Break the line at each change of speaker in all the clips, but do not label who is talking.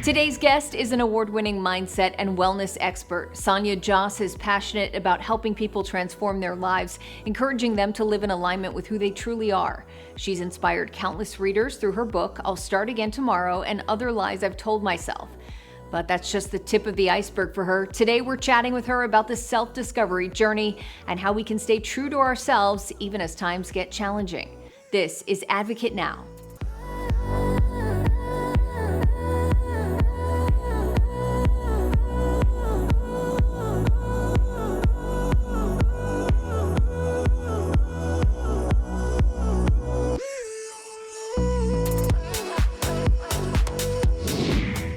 Today's guest is an award-winning mindset and wellness expert. Sonia Jhas is passionate about helping people transform their lives, encouraging them to live in alignment with who they truly are. She's inspired countless readers through her book, I'll Start Again Tomorrow, and Other Lies I've Told Myself. But that's just the tip of the iceberg for her. Today, we're chatting with her about the self-discovery journey and how we can stay true to ourselves even as times get challenging. This is Advocate Now.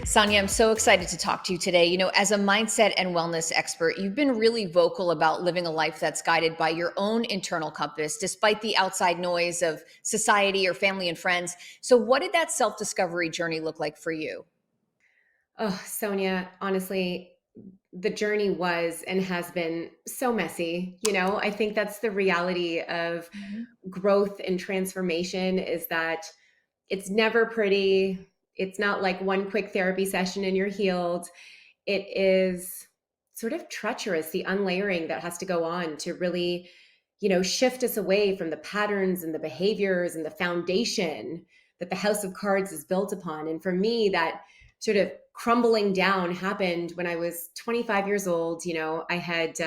Sonia, I'm so excited to talk to you today. You know, as a mindset and wellness expert, you've been really vocal about living a life that's guided by your own internal compass, despite the outside noise of society or family and friends. So what did that self-discovery journey look like for you?
Oh, Sonia, honestly, the journey was and has been so messy. I think that's the reality of
Mhm.
growth and transformation is that it's never pretty. It's not like one quick therapy session and you're healed. It is sort of treacherous, the unlayering that has to go on to really, shift us away from the patterns and the behaviors and the foundation that the house of cards is built upon. And for me, that sort of crumbling down happened when I was 25 years old. I had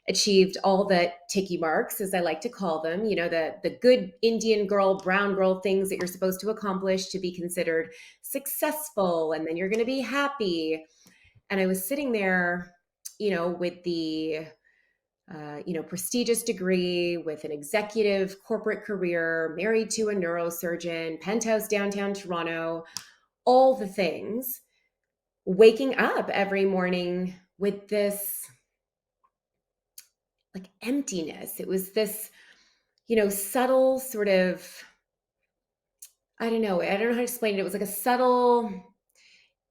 achieved all the ticky marks, as I like to call them, the good Indian girl, brown girl things that you're supposed to accomplish to be considered successful, and then you're going to be happy. And I was sitting there, with the prestigious degree, with an executive corporate career, married to a neurosurgeon, penthouse downtown Toronto, all the things, waking up every morning with this like emptiness. It was this, subtle sort of, I don't know how to explain it. It was like a subtle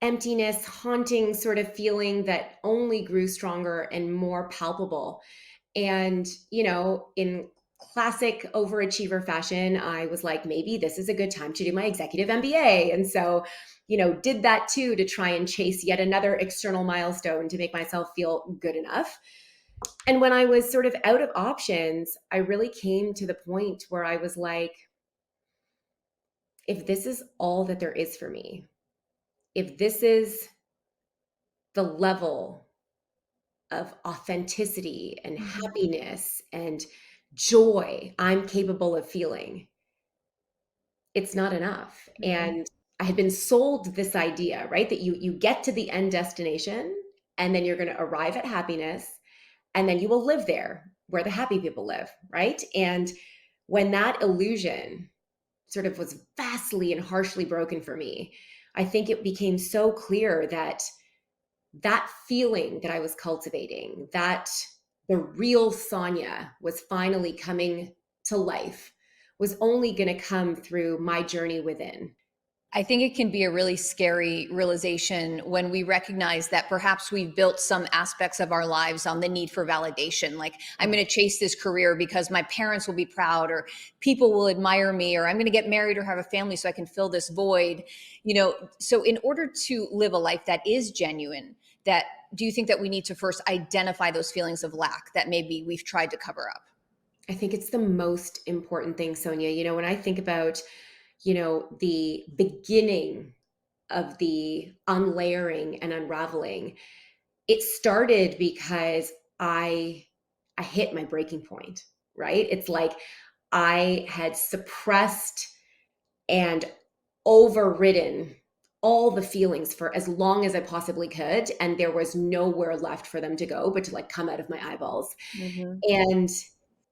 emptiness, haunting sort of feeling that only grew stronger and more palpable. And, in classic overachiever fashion, I was like, maybe this is a good time to do my executive MBA. And so, did that too to try and chase yet another external milestone to make myself feel good enough. And when I was sort of out of options, I really came to the point where I was like, if this is all that there is for me, if this is the level of authenticity and
Mhm.
happiness and joy I'm capable of feeling, it's not enough.
Mhm.
And I had been sold this idea, right? That you get to the end destination and then you're going to arrive at happiness and then you will live there where the happy people live, right? And when that illusion sort of was vastly and harshly broken for me, I think it became so clear that that feeling that I was cultivating, that the real Sonia was finally coming to life, was only going to come through my journey within.
I think it can be a really scary realization when we recognize that perhaps we've built some aspects of our lives on the need for validation. Like, I'm going to chase this career because my parents will be proud, or people will admire me, or I'm going to get married or have a family so I can fill this void. So in order to live a life that is genuine, that do you think that we need to first identify those feelings of lack that maybe we've tried to cover up?
I think it's the most important thing, Sonia. When I think about, the beginning of the unlayering and unraveling, it started because I I hit my breaking point, right? It's like I had suppressed and overridden all the feelings for as long as I possibly could. And there was nowhere left for them to go but to like come out of my eyeballs.
Mhm.
And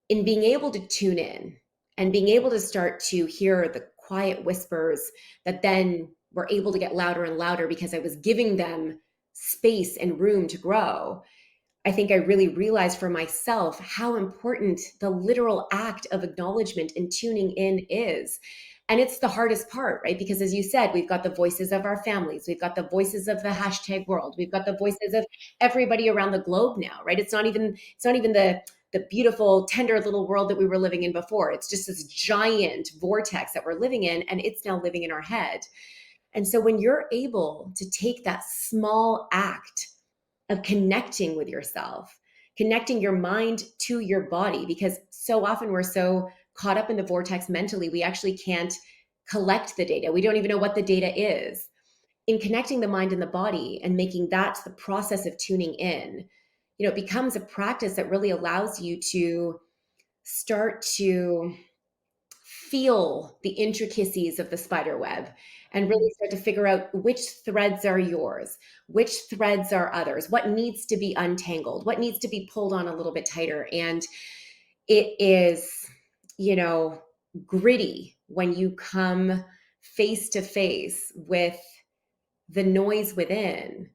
in being able to tune in and being able to start to hear the quiet whispers that then were able to get louder and louder because I was giving them space and room to grow, I think I really realized for myself how important the literal act of acknowledgement and tuning in is. And it's the hardest part, right? Because as you said, we've got the voices of our families, we've got the voices of the hashtag world, we've got the voices of everybody around the globe now, right? It's not even the beautiful, tender little world that we were living in before. It's just this giant vortex that we're living in, and it's now living in our head. And so when you're able to take that small act of connecting with yourself, connecting your mind to your body, because so often we're so caught up in the vortex mentally, we actually can't collect the data. We don't even know what the data is. In connecting the mind and the body and making that the process of tuning in, it becomes a practice that really allows you to start to feel the intricacies of the spider web and really start to figure out which threads are yours, which threads are others, what needs to be untangled, what needs to be pulled on a little bit tighter. And it is, gritty when you come face to face with the noise within.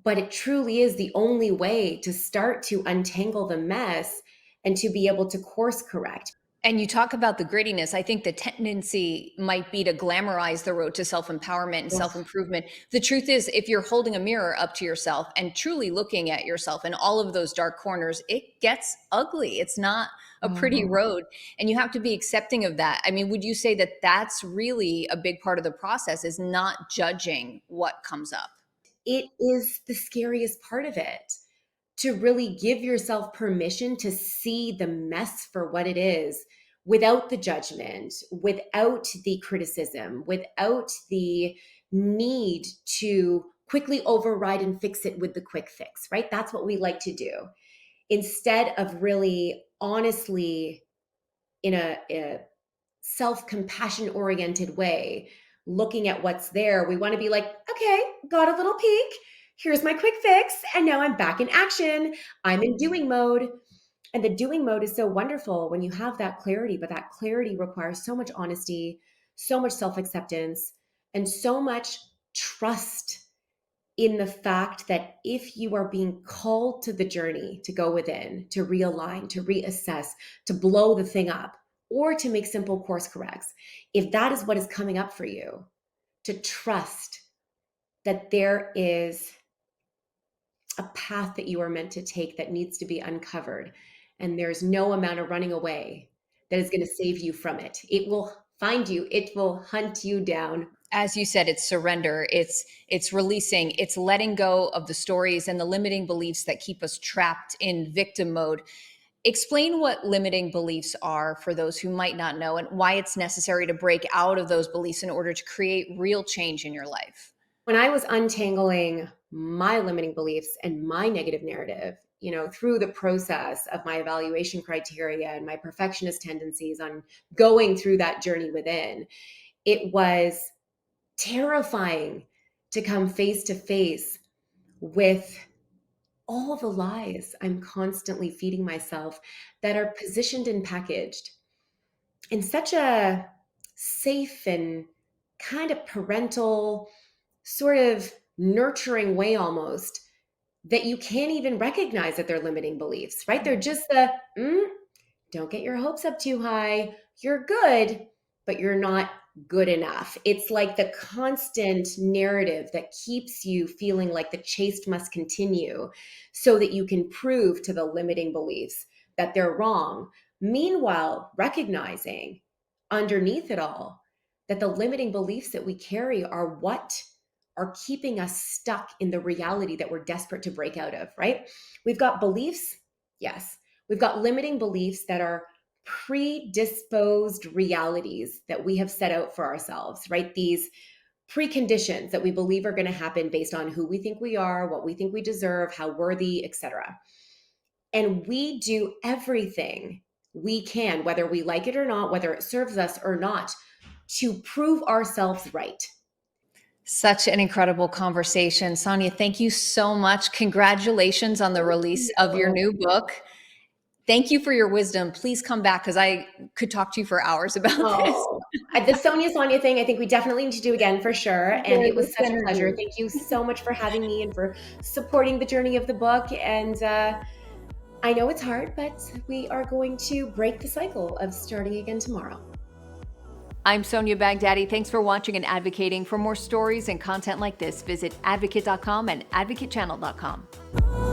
But it truly is the only way to start to untangle the mess and to be able to course correct.
And you talk about the grittiness. I think the tendency might be to glamorize the road to self-empowerment and
Yes.
self-improvement. The truth is, if you're holding a mirror up to yourself and truly looking at yourself in all of those dark corners, it gets ugly. It's not a pretty road. And you have to be accepting of that. I mean, would you say that that's really a big part of the process, is not judging what comes up?
It is the scariest part of it, to really give yourself permission to see the mess for what it is, without the judgment, without the criticism, without the need to quickly override and fix it with the quick fix, right? That's what we like to do. Instead of really honestly, in a self-compassion oriented way, looking at what's there, we want to be like, okay, got a little peek. Here's my quick fix. And now I'm back in action. I'm in doing mode. And the doing mode is so wonderful when you have that clarity, but that clarity requires so much honesty, so much self acceptance, and so much trust in the fact that if you are being called to the journey to go within, to realign, to reassess, to blow the thing up, or to make simple course corrects, if that is what is coming up for you, to trust that there is a path that you are meant to take that needs to be uncovered, and there's no amount of running away that is going to save you from it. It will find you, it will hunt you down.
As you said, it's surrender, it's releasing, it's letting go of the stories and the limiting beliefs that keep us trapped in victim mode. Explain what limiting beliefs are for those who might not know, and why it's necessary to break out of those beliefs in order to create real change in your life.
When I was untangling my limiting beliefs and my negative narrative, through the process of my evaluation criteria and my perfectionist tendencies, on going through that journey within, it was terrifying to come face to face with all the lies I'm constantly feeding myself, that are positioned and packaged in such a safe and kind of parental, sort of nurturing way almost, that you can't even recognize that they're limiting beliefs, right? They're just don't get your hopes up too high. You're good, but you're not good enough. It's like the constant narrative that keeps you feeling like the chase must continue so that you can prove to the limiting beliefs that they're wrong. Meanwhile, recognizing underneath it all that the limiting beliefs that we carry are what are keeping us stuck in the reality that we're desperate to break out of, right? We've got beliefs, yes. We've got limiting beliefs that are predisposed realities that we have set out for ourselves, right? These preconditions that we believe are going to happen based on who we think we are, what we think we deserve, how worthy, etc. And we do everything we can, whether we like it or not, whether it serves us or not, to prove ourselves right.
Such an incredible conversation. Sonia, thank you so much. Congratulations on the release of your new book. Thank you for your wisdom. Please come back, because I could talk to you for hours about this.
Oh, the Sonia thing, I think we definitely need to do again for sure. And it was such a pleasure. Thank you so much for having me and for supporting the journey of the book. And I know it's hard, but we are going to break the cycle of starting again tomorrow.
I'm Sonia Baghdadi. Thanks for watching and advocating. For more stories and content like this, visit advocate.com and advocatechannel.com.